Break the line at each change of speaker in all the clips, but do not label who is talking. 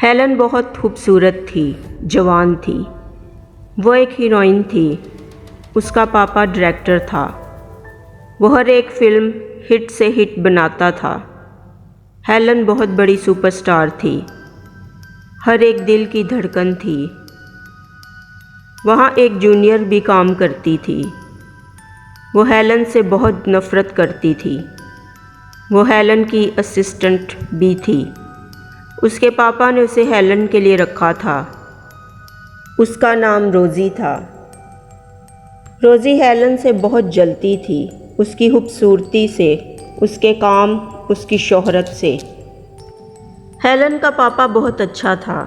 Helen बहुत खूबसूरत थी, जवान थी। वो एक हीरोइन थी। उसका पापा डायरेक्टर था। वो हर एक फिल्म हिट से हिट बनाता था। हेलन बहुत बड़ी सुपरस्टार थी। हर एक दिल की धड़कन थी। वहाँ एक जूनियर भी काम करती थी। वो हेलन से बहुत नफ़रत करती थी। वो हेलन की असिस्टेंट भी थी। उसके पापा ने उसे हेलन के लिए रखा था। उसका नाम रोज़ी था। रोज़ी हेलन से बहुत जलती थी, उसकी खूबसूरती से, उसके काम, उसकी शोहरत से। हेलन का पापा बहुत अच्छा था।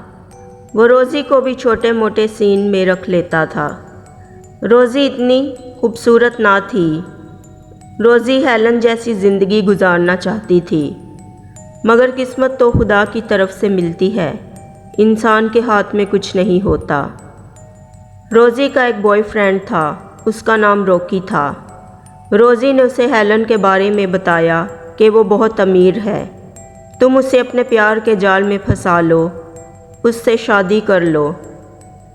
वो रोज़ी को भी छोटे मोटे सीन में रख लेता था। रोज़ी इतनी खूबसूरत ना थी। रोज़ी हेलन जैसी ज़िंदगी गुजारना चाहती थी, मगर किस्मत तो खुदा की तरफ से मिलती है, इंसान के हाथ में कुछ नहीं होता। रोज़ी का एक बॉयफ्रेंड था, उसका नाम रॉकी था। रोज़ी ने उसे हेलन के बारे में बताया कि वो बहुत अमीर है। तुम उसे अपने प्यार के जाल में फंसा लो, उससे शादी कर लो,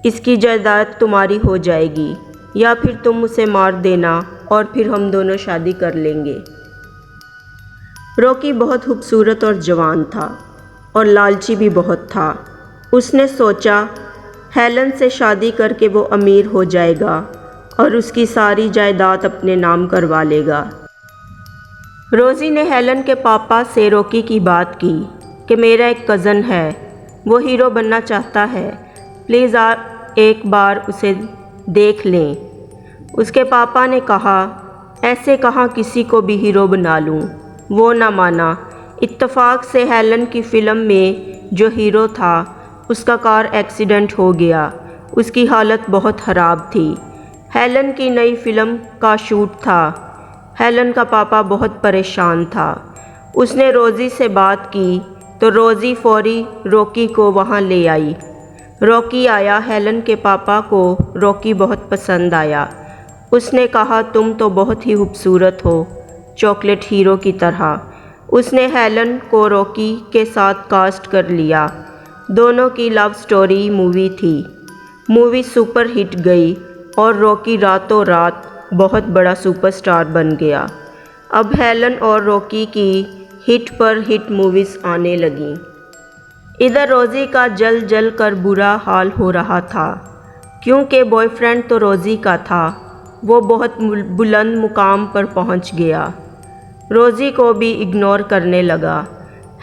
इसकी जायदाद तुम्हारी हो जाएगी, या फिर तुम उसे मार देना और फिर हम दोनों शादी कर लेंगे। रॉकी बहुत खूबसूरत और जवान था और लालची भी बहुत था। उसने सोचा हेलन से शादी करके वो अमीर हो जाएगा और उसकी सारी जायदाद अपने नाम करवा लेगा। रोज़ी ने हेलन के पापा से रॉकी की बात की कि मेरा एक कज़न है, वो हीरो बनना चाहता है, प्लीज़ आप एक बार उसे देख लें। उसके पापा ने कहा, ऐसे कहाँ किसी को भी हीरो बना लूँ। वो ना माना। इत्तेफाक से हेलन की फ़िल्म में जो हीरो था उसका कार एक्सीडेंट हो गया। उसकी हालत बहुत ख़राब थी। हेलन की नई फ़िल्म का शूट था। हेलन का पापा बहुत परेशान था। उसने रोज़ी से बात की तो रोज़ी फौरी रॉकी को वहाँ ले आई। रॉकी आया। हेलन के पापा को रॉकी बहुत पसंद आया। उसने कहा, तुम तो बहुत ही खूबसूरत हो, चॉकलेट हीरो की तरह। उसने हेलन को रॉकी के साथ कास्ट कर लिया। दोनों की लव स्टोरी मूवी थी। मूवी सुपर हिट गई और रॉकी रातों रात बहुत बड़ा सुपरस्टार बन गया। अब हेलन और रॉकी की हिट पर हिट मूवीज़ आने लगीं। इधर रोज़ी का जल जल कर बुरा हाल हो रहा था, क्योंकि बॉयफ्रेंड तो रोज़ी का था, वो बहुत बुलंद मुकाम पर पहुंच गया। रोज़ी को भी इग्नोर करने लगा।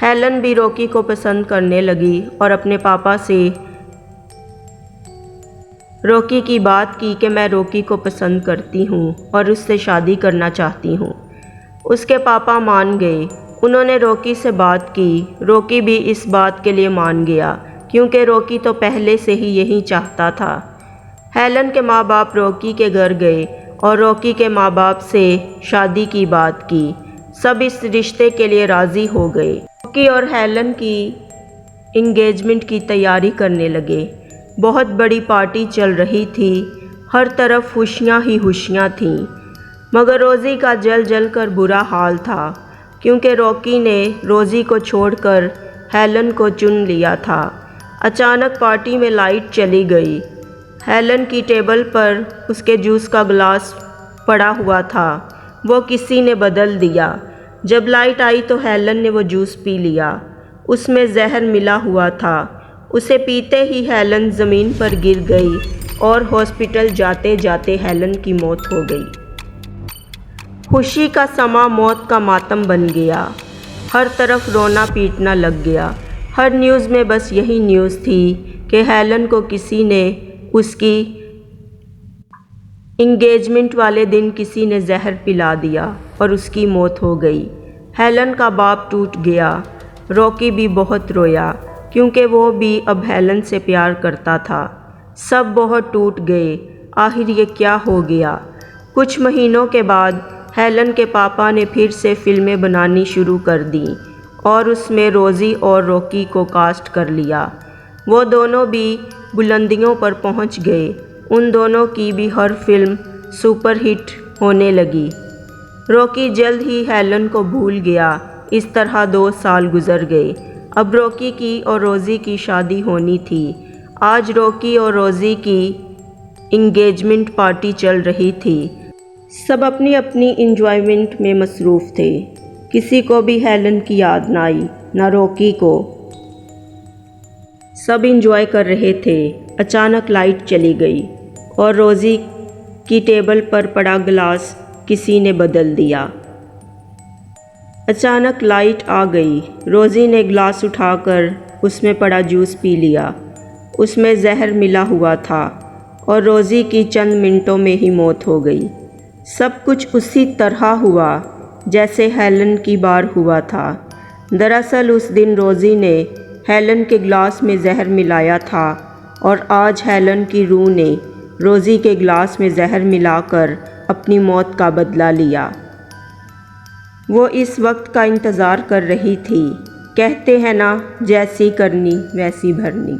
हेलन भी रॉकी को पसंद करने लगी और अपने पापा से रॉकी की बात की कि मैं रॉकी को पसंद करती हूँ और उससे शादी करना चाहती हूँ। उसके पापा मान गए। उन्होंने रॉकी से बात की। रॉकी भी इस बात के लिए मान गया, क्योंकि रॉकी तो पहले से ही यही चाहता था। हेलन के माँ बाप रॉकी के घर गए और रॉकी के माँ बाप से शादी की बात की। सब इस रिश्ते के लिए राज़ी हो गए। रॉकी और हेलन की इंगेजमेंट की तैयारी करने लगे। बहुत बड़ी पार्टी चल रही थी। हर तरफ खुशियाँ ही खुशियाँ थीं, मगर रोज़ी का जल जल कर बुरा हाल था, क्योंकि रॉकी ने रोज़ी को छोड़कर हेलन को चुन लिया था। अचानक पार्टी में लाइट चली गई। हेलन की टेबल पर उसके जूस का गिलास पड़ा हुआ था, वो किसी ने बदल दिया। जब लाइट आई तो हेलन ने वो जूस पी लिया। उसमें जहर मिला हुआ था। उसे पीते ही हेलन ज़मीन पर गिर गई और हॉस्पिटल जाते जाते हेलन की मौत हो गई। खुशी का समा मौत का मातम बन गया। हर तरफ रोना पीटना लग गया। हर न्यूज़ में बस यही न्यूज़ थी कि हेलन को किसी ने उसकी इंगेजमेंट वाले दिन किसी ने जहर पिला दिया और उसकी मौत हो गई। हेलन का बाप टूट गया। रॉकी भी बहुत रोया, क्योंकि वो भी अब हेलन से प्यार करता था। सब बहुत टूट गए। आखिर ये क्या हो गया। कुछ महीनों के बाद हेलन के पापा ने फिर से फिल्में बनानी शुरू कर दी और उसमें रोज़ी और रॉकी को कास्ट कर लिया। वो दोनों भी बुलंदियों पर पहुंच गए। उन दोनों की भी हर फिल्म सुपर हिट होने लगी। रॉकी जल्द ही हेलन को भूल गया। इस तरह 2 साल गुजर गए। अब रॉकी की और रोज़ी की शादी होनी थी। आज रॉकी और रोज़ी की इंगेजमेंट पार्टी चल रही थी। सब अपनी अपनी इंजॉयमेंट में मसरूफ़ थे। किसी को भी हेलन की याद ना आई, ना रॉकी को। सब इंजॉय कर रहे थे। अचानक लाइट चली गई और रोज़ी की टेबल पर पड़ा गिलास किसी ने बदल दिया। अचानक लाइट आ गई। रोज़ी ने गिलास उठाकर उसमें पड़ा जूस पी लिया। उसमें जहर मिला हुआ था और रोज़ी की चंद मिनटों में ही मौत हो गई। सब कुछ उसी तरह हुआ जैसे हेलन की बार हुआ था। दरअसल उस दिन रोज़ी ने हेलन के गिलास में जहर मिलाया था और आज हेलन की रूह ने रोज़ी के गिलास में जहर मिलाकर अपनी मौत का बदला लिया। वो इस वक्त का इंतज़ार कर रही थी। कहते हैं ना, जैसी करनी वैसी भरनी।